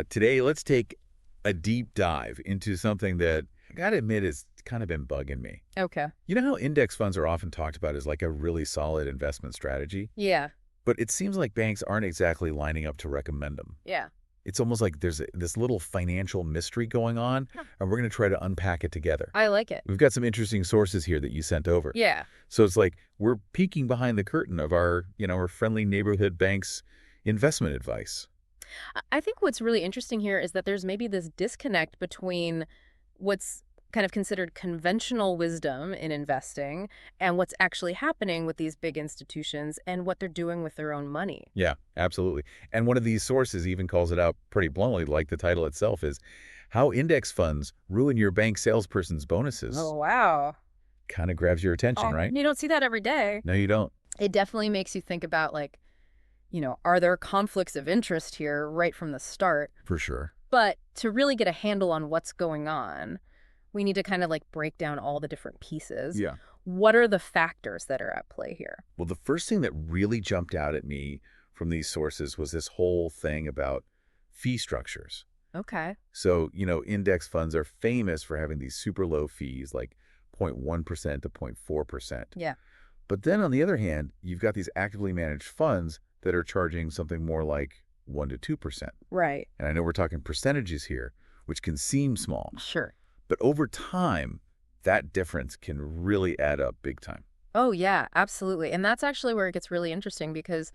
Today, let's take a deep dive into something that I gotta admit has kind of been bugging me. Okay. You know how index funds are often talked about as like a really solid investment strategy? Yeah. But it seems like banks aren't exactly lining up to recommend them. Yeah. It's almost like there's this little financial mystery going on, Huh. and we're going to try to unpack it together. I like it. We've got some interesting sources here that you sent over. Yeah. So it's like we're peeking behind the curtain of our friendly neighborhood bank's investment advice. I think what's really interesting here is that there's maybe this disconnect between what's kind of considered conventional wisdom in investing and what's actually happening with these big institutions and what they're doing with their own money. Yeah, absolutely. And one of these sources even calls it out pretty bluntly, like the title itself is How Index Funds Ruin Your Bank Salesperson's Bonuses. Oh, wow. Kind of grabs your attention, Oh, right? you don't see that every day. No, you don't. It definitely makes you think about, like, are there conflicts of interest here right from the start? For sure. But to really get a handle on what's going on, we need to kind of like break down all the different pieces. Yeah. What are the factors that are at play here? Well, the first thing that really jumped out at me from these sources was this whole thing about fee structures. Okay. So, index funds are famous for having these super low fees, like 0.1% to 0.4%. Yeah. But then on the other hand, you've got these actively managed funds that are charging something more like 1 to 2%. Right. And I know we're talking percentages here, which can seem small, Sure. but over time, that difference can really add up big time. Oh, yeah, absolutely. And that's actually where it gets really interesting because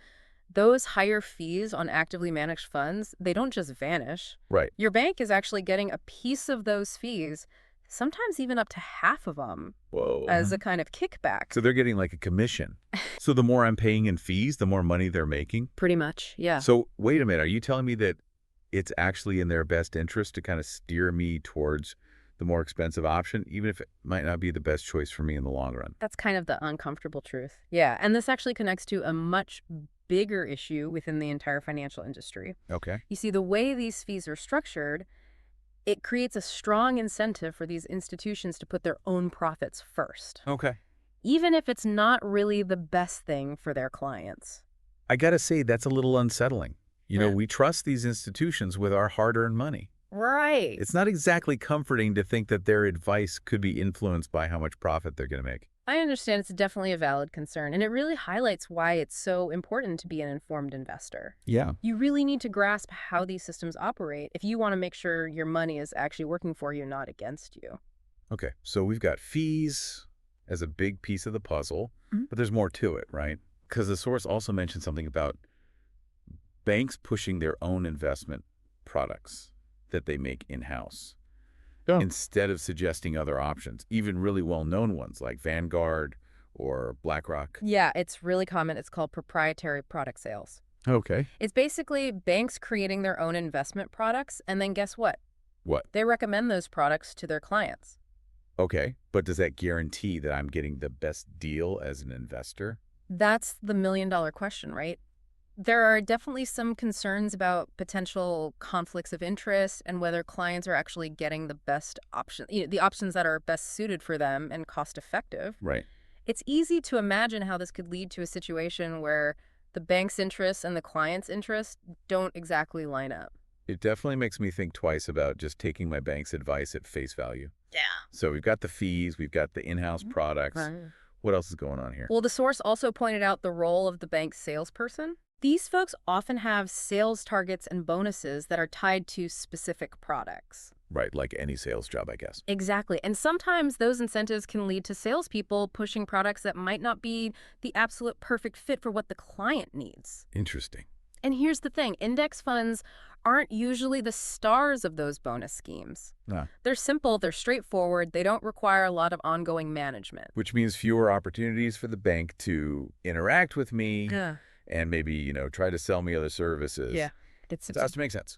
those higher fees on actively managed funds, they don't just vanish. Right. Your bank is actually getting a piece of those fees, sometimes even up to half of them Whoa. as a kind of kickback. So they're getting like a commission. So the more I'm paying in fees, the more money they're making. Pretty much, yeah. So wait a minute, are you telling me that it's actually in their best interest to kind of steer me towards the more expensive option, even if it might not be the best choice for me in the long run? That's kind of the uncomfortable truth. Yeah, and this actually connects to a much bigger issue within the entire financial industry. Okay. You see, the way these fees are structured, it creates a strong incentive for these institutions to put their own profits first, Okay. even if it's not really the best thing for their clients. I got to say, that's a little unsettling. Yeah. We trust these institutions with our hard-earned money. Right. It's not exactly comforting to think that their advice could be influenced by how much profit they're going to make. I understand it's definitely a valid concern, and it really highlights why it's so important to be an informed investor. Yeah. You really need to grasp how these systems operate if you want to make sure your money is actually working for you, not against you. Okay, so we've got fees as a big piece of the puzzle, Mhm. but there's more to it, right? Because the source also mentioned something about banks pushing their own investment products that they make in-house instead of suggesting other options, even really well-known ones like Vanguard or BlackRock. Yeah, it's really common. It's called proprietary product sales. Okay. It's basically banks creating their own investment products, and then guess what? What? They recommend those products to their clients. Okay, but does that guarantee that I'm getting the best deal as an investor? That's the million-dollar question, right? There are definitely some concerns about potential conflicts of interest and whether clients are actually getting the best option, the options that are best suited for them and cost effective. Right. It's easy to imagine how this could lead to a situation where the bank's interests and the client's interests don't exactly line up. It definitely makes me think twice about just taking my bank's advice at face value. Yeah. So we've got the fees, we've got the in-house products. Right. What else is going on here? Well, the source also pointed out the role of the bank's salesperson. These folks often have sales targets and bonuses that are tied to specific products. Right, like any sales job, I guess. Exactly. And sometimes those incentives can lead to salespeople pushing products that might not be the absolute perfect fit for what the client needs. Interesting. And here's the thing, index funds aren't usually the stars of those bonus schemes. Ah. They're simple, they're straightforward, they don't require a lot of ongoing management. Which means fewer opportunities for the bank to interact with me Yeah. and maybe, try to sell me other services. Yeah. It has to make sense.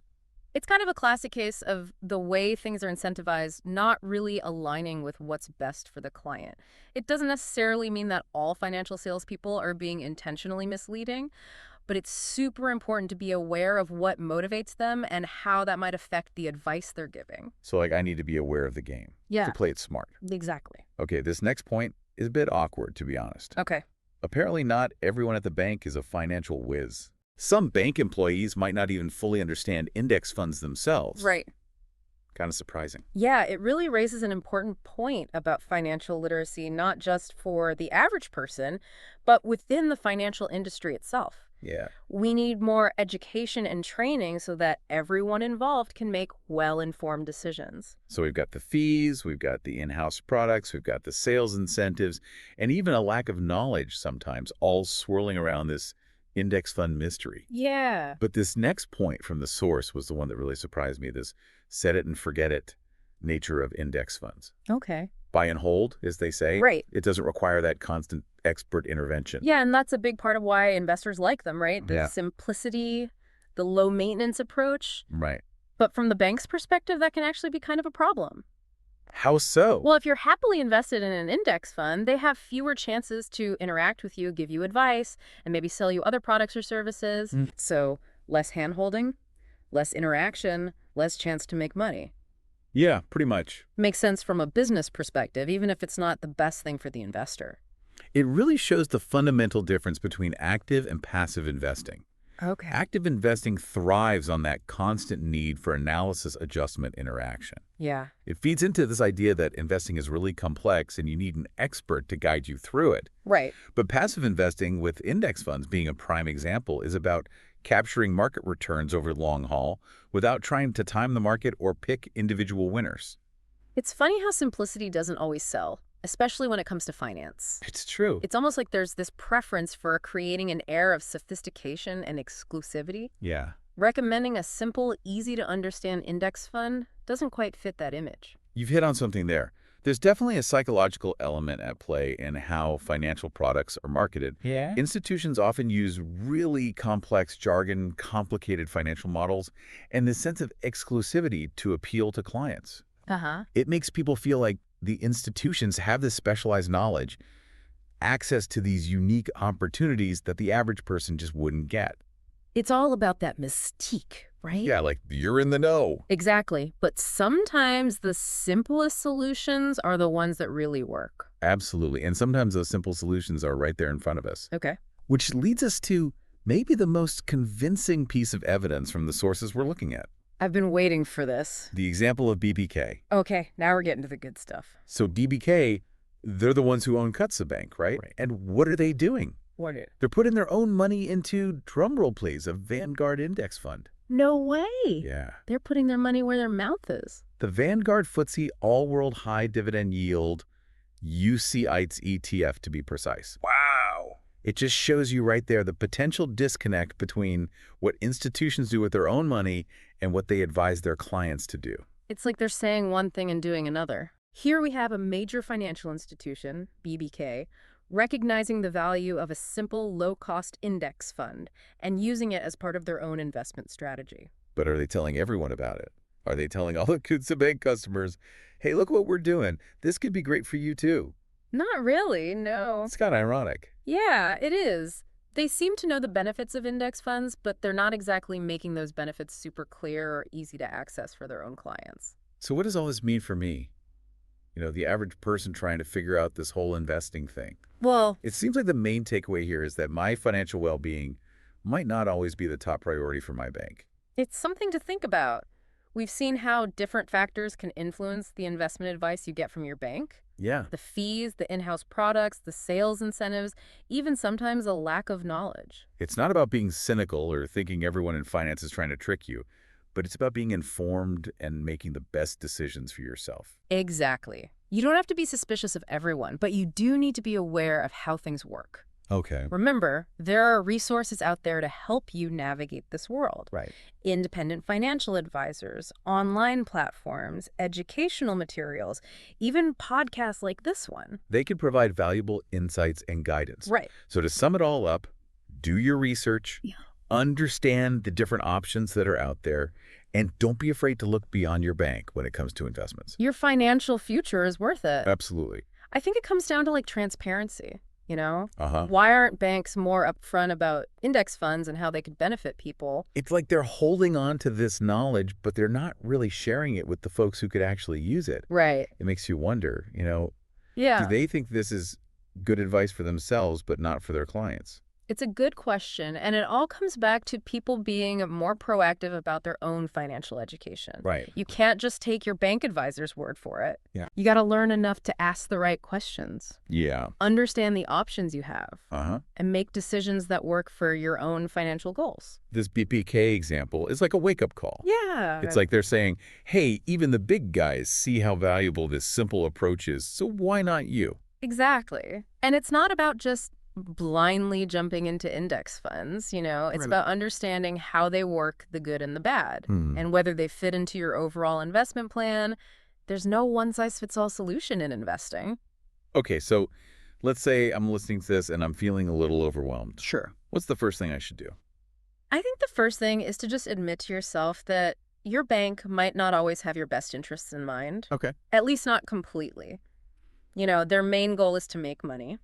It's kind of a classic case of the way things are incentivized not really aligning with what's best for the client. It doesn't necessarily mean that all financial salespeople are being intentionally misleading, but it's super important to be aware of what motivates them and how that might affect the advice they're giving. So, I need to be aware of the game to play it smart. Exactly. Okay, this next point is a bit awkward, to be honest. Okay. Apparently not everyone at the bank is a financial whiz. Some bank employees might not even fully understand index funds themselves. Right. Kind of surprising. Yeah, it really raises an important point about financial literacy, not just for the average person, but within the financial industry itself. Yeah. We need more education and training so that everyone involved can make well-informed decisions. So we've got the fees, we've got the in-house products, we've got the sales incentives, and even a lack of knowledge sometimes, all swirling around this index fund mystery. Yeah. But this next point from the source was the one that really surprised me, this set it and forget it nature of index funds. Okay. Buy and hold, as they say. Right. It doesn't require that constant expert intervention. Yeah, and that's a big part of why investors like them, right? The Yeah. simplicity, the low maintenance approach. Right. But from the bank's perspective, that can actually be kind of a problem. How so? Well, if you're happily invested in an index fund, they have fewer chances to interact with you, give you advice, and maybe sell you other products or services. So less hand-holding, less interaction, less chance to make money. Yeah, pretty much. Makes sense from a business perspective, even if it's not the best thing for the investor. It really shows the fundamental difference between active and passive investing. Okay. Active investing thrives on that constant need for analysis, adjustment, interaction. Yeah. It feeds into this idea that investing is really complex and you need an expert to guide you through it. Right. But passive investing, with index funds being a prime example, is about capturing market returns over the long haul without trying to time the market or pick individual winners. It's funny how simplicity doesn't always sell, especially when it comes to finance. It's true. It's almost like there's this preference for creating an air of sophistication and exclusivity. Yeah. Recommending a simple, easy-to-understand index fund doesn't quite fit that image. You've hit on something there. There's definitely a psychological element at play in how financial products are marketed. Yeah? Institutions often use really complex jargon, complicated financial models, and this sense of exclusivity to appeal to clients. Uh-huh. It makes people feel like the institutions have this specialized knowledge, access to these unique opportunities that the average person just wouldn't get. It's all about that mystique, right? Yeah, like you're in the know. Exactly. But sometimes the simplest solutions are the ones that really work. Absolutely. And sometimes those simple solutions are right there in front of us. Okay. Which leads us to maybe the most convincing piece of evidence from the sources we're looking at. I've been waiting for this. The example of BBK. Okay, now we're getting to the good stuff. So DBK, they're the ones who own Cutsa Bank, right? And what are they doing? What is? They're putting their own money into, drumroll please, a Vanguard index fund. No way. Yeah. They're putting their money where their mouth is. The Vanguard FTSE All-World High Dividend Yield UCITES ETF, to be precise. Wow. It just shows you right there the potential disconnect between what institutions do with their own money and what they advise their clients to do. It's like they're saying one thing and doing another. Here we have a major financial institution, BBK, recognizing the value of a simple, low-cost index fund and using it as part of their own investment strategy. But are they telling everyone about it? Are they telling all the Cutsa Bank customers, hey, look what we're doing. This could be great for you too? Not really, no. It's kind of ironic. Yeah, it is. They seem to know the benefits of index funds, but they're not exactly making those benefits super clear or easy to access for their own clients. So what does all this mean for me? You know, the average person trying to figure out this whole investing thing. Well, It seems like the main takeaway here is that my financial well-being might not always be the top priority for my bank. it's something to think about. We've seen how different factors can influence the investment advice you get from your bank. Yeah. The fees, the in-house products, the sales incentives, even sometimes a lack of knowledge. It's not about being cynical or thinking everyone in finance is trying to trick you, but it's about being informed and making the best decisions for yourself. Exactly. You don't have to be suspicious of everyone, but you do need to be aware of how things work. Okay. Remember, there are resources out there to help you navigate this world. Right. Independent financial advisors, online platforms, educational materials, even podcasts like this one. They can provide valuable insights and guidance. Right. So to sum it all up, do your research, understand the different options that are out there, and don't be afraid to look beyond your bank when it comes to investments. Your financial future is worth it. Absolutely. I think it comes down to transparency, you know? Uh-huh. Why aren't banks more upfront about index funds and how they could benefit people? It's like they're holding on to this knowledge, but they're not really sharing it with the folks who could actually use it. Right. It makes you wonder, Yeah. do they think this is good advice for themselves, but not for their clients? It's a good question, and it all comes back to people being more proactive about their own financial education. Right. You can't just take your bank advisor's word for it. Yeah. You got to learn enough to ask the right questions, Yeah. understand the options you have, Uh-huh. and make decisions that work for your own financial goals. This BPK example is like a wake-up call. Yeah. It's like they're saying, hey, even the big guys see how valuable this simple approach is, so why not you? Exactly. And it's not about just blindly jumping into index funds, it's Right. about understanding how they work, the good and the bad, Hmm. and whether they fit into your overall investment plan. There's no one-size-fits-all solution in investing. Okay, so let's say I'm listening to this and I'm feeling a little overwhelmed. Sure. What's the first thing I should do? I think the first thing is to just admit to yourself that your bank might not always have your best interests in mind, Okay. at least not completely. Their main goal is to make money.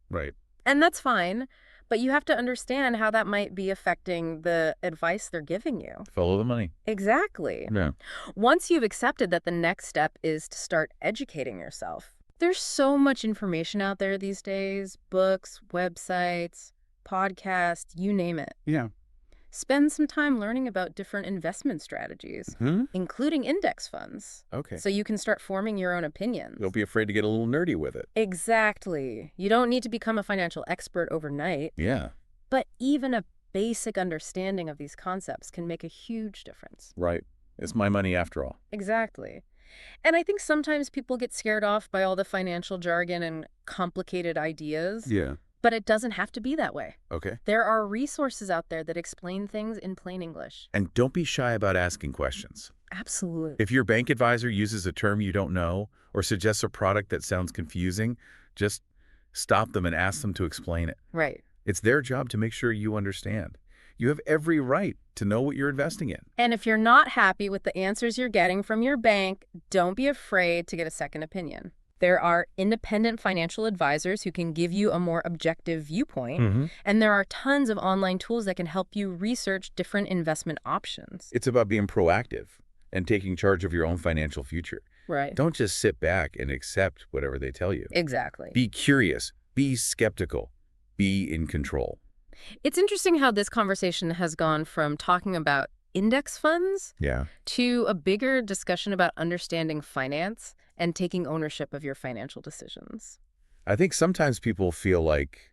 Right. And that's fine, but you have to understand how that might be affecting the advice they're giving you. Follow the money. Exactly. Yeah. Once you've accepted that the next step is to start educating yourself, there's so much information out there these days, books, websites, podcasts, you name it. Yeah. Spend some time learning about different investment strategies, including index funds, Okay. so you can start forming your own opinions. Don't be afraid to get a little nerdy with it. Exactly. You don't need to become a financial expert overnight, Yeah. but even a basic understanding of these concepts can make a huge difference. Right. It's my money after all. Exactly. And I think sometimes people get scared off by all the financial jargon and complicated ideas, Yeah. but it doesn't have to be that way. Okay. There are resources out there that explain things in plain English. And don't be shy about asking questions. Absolutely. If your bank advisor uses a term you don't know or suggests a product that sounds confusing, just stop them and ask them to explain it. Right. It's their job to make sure you understand. You have every right to know what you're investing in. And if you're not happy with the answers you're getting from your bank, don't be afraid to get a second opinion. There are independent financial advisors who can give you a more objective viewpoint, and there are tons of online tools that can help you research different investment options. It's about being proactive and taking charge of your own financial future. Right. Don't just sit back and accept whatever they tell you. Exactly. Be curious, be skeptical, be in control. It's interesting how this conversation has gone from talking about index funds to a bigger discussion about understanding finance and taking ownership of your financial decisions. I think sometimes people feel like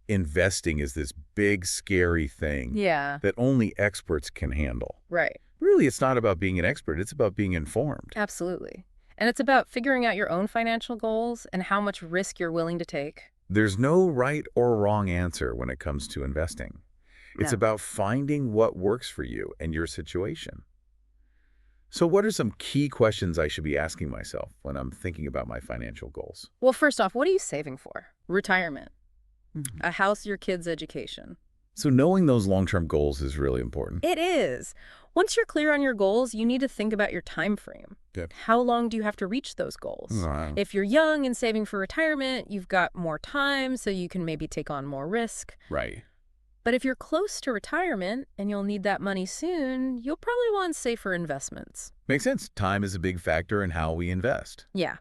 investing is this big, scary thing that only experts can handle. Right. Really, it's not about being an expert. It's about being informed. Absolutely. And it's about figuring out your own financial goals and how much risk you're willing to take. There's no right or wrong answer when it comes to investing. It's No. about finding what works for you and your situation. So what are some key questions I should be asking myself when I'm thinking about my financial goals? Well, first off, what are you saving for? Retirement. A house, your kids' education. So knowing those long-term goals is really important. It is. Once you're clear on your goals, you need to think about your time frame. Good. How long do you have to reach those goals? Wow. If you're young and saving for retirement, you've got more time, so you can maybe take on more risk. Right. But if you're close to retirement and you'll need that money soon, you'll probably want safer investments. Makes sense. Time is a big factor in how we invest. Yeah.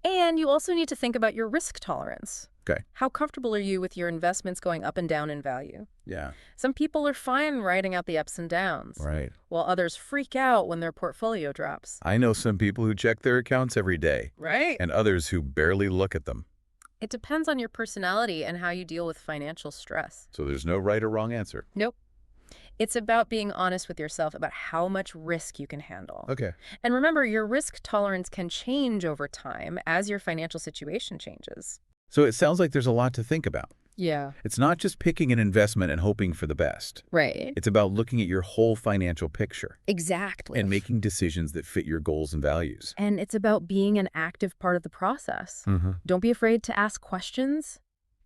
And you also need to think about your risk tolerance. Okay. How comfortable are you with your investments going up and down in value? Yeah. Some people are fine riding out the ups and downs, Right. while others freak out when their portfolio drops. I know some people who check their accounts every day Right. and others who barely look at them. It depends on your personality and how you deal with financial stress. So there's no right or wrong answer. Nope. It's about being honest with yourself about how much risk you can handle. Okay. And remember, your risk tolerance can change over time as your financial situation changes. So it sounds like there's a lot to think about. Yeah. It's not just picking an investment and hoping for the best. Right. It's about looking at your whole financial picture Exactly. and making decisions that fit your goals and values. And it's about being an active part of the process. Don't be afraid to ask questions.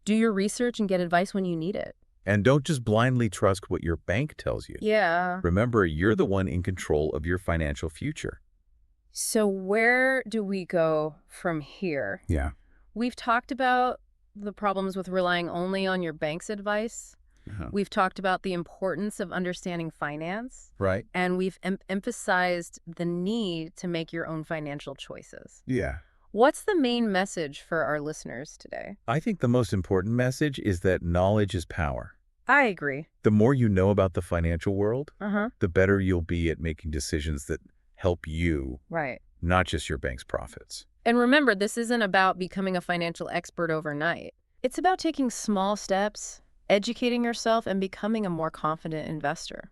Do your research and get advice when you need it. And don't just blindly trust what your bank tells you. Yeah. Remember, you're the one in control of your financial future. So where do we go from here? Yeah. We've talked about the problems with relying only on your bank's advice. We've talked about the importance of understanding finance. Right. And we've emphasized the need to make your own financial choices. Yeah. What's the main message for our listeners today? I think the most important message is that knowledge is power. I agree. The more you know about the financial world, Uh-huh. the better you'll be at making decisions that help you, Right. not just your bank's profits. And remember, this isn't about becoming a financial expert overnight. It's about taking small steps, educating yourself, and becoming a more confident investor.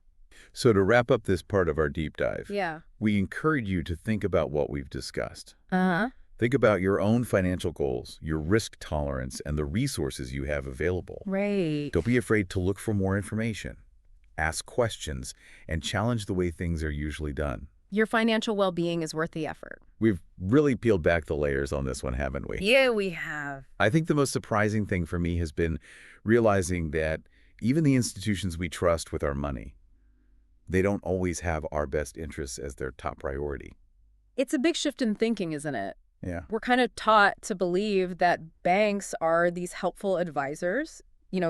So to wrap up this part of our deep dive, Yeah. we encourage you to think about what we've discussed. Uh-huh. Think about your own financial goals, your risk tolerance, and the resources you have available. Right. Don't be afraid to look for more information, ask questions, and challenge the way things are usually done. Your financial well-being is worth the effort. We've really peeled back the layers on this one, haven't we? Yeah, we have. I think the most surprising thing for me has been realizing that even the institutions we trust with our money, they don't always have our best interests as their top priority. It's a big shift in thinking, isn't it? Yeah. We're kind of taught to believe that banks are these helpful advisors,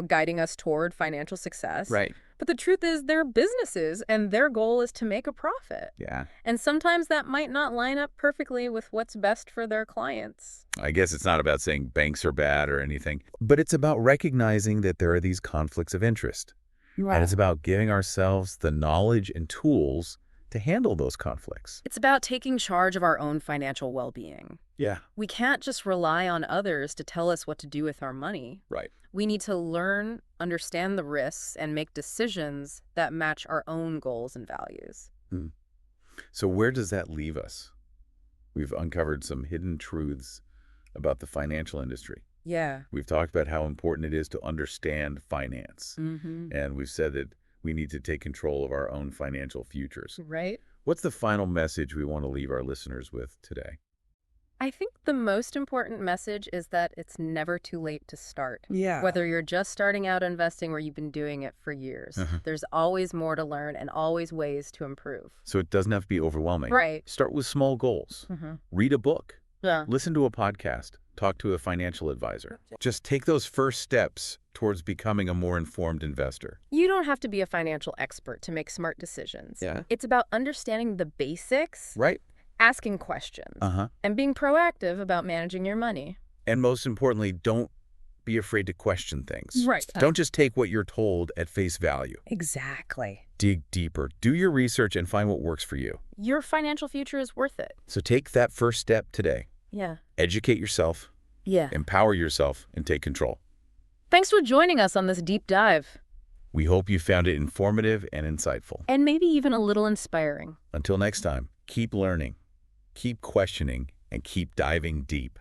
guiding us toward financial success. Right. But the truth is they're businesses and their goal is to make a profit. Yeah. And sometimes that might not line up perfectly with what's best for their clients. I guess it's not about saying banks are bad or anything, but it's about recognizing that there are these conflicts of interest. Right. And it's about giving ourselves the knowledge and tools to handle those conflicts. It's about taking charge of our own financial well-being. Yeah. We can't just rely on others to tell us what to do with our money. Right. We need to learn, understand the risks, and make decisions that match our own goals and values. So where does that leave us? We've uncovered some hidden truths about the financial industry. Yeah. We've talked about how important it is to understand finance. Mm-hmm. And we've said that we need to take control of our own financial futures. Right? What's the final message we want to leave our listeners with today? I think the most important message is that it's never too late to start. Yeah. Whether you're just starting out investing or you've been doing it for years, there's always more to learn and always ways to improve. So it doesn't have to be overwhelming. Right. Start with small goals. Mm-hmm. Read a book. Yeah. Listen to a podcast. Talk to a financial advisor. Just take those first steps towards becoming a more informed investor. You don't have to be a financial expert to make smart decisions. Yeah. It's about understanding the basics, Right? asking questions, and being proactive about managing your money. And most importantly, don't be afraid to question things. Right. Don't just take what you're told at face value. Exactly. Dig deeper. Do your research and find what works for you. Your financial future is worth it. So take that first step today. Yeah. Educate yourself, Yeah. empower yourself, and take control. Thanks for joining us on this deep dive. We hope you found it informative and insightful. And maybe even a little inspiring. Until next time, keep learning, keep questioning, and keep diving deep.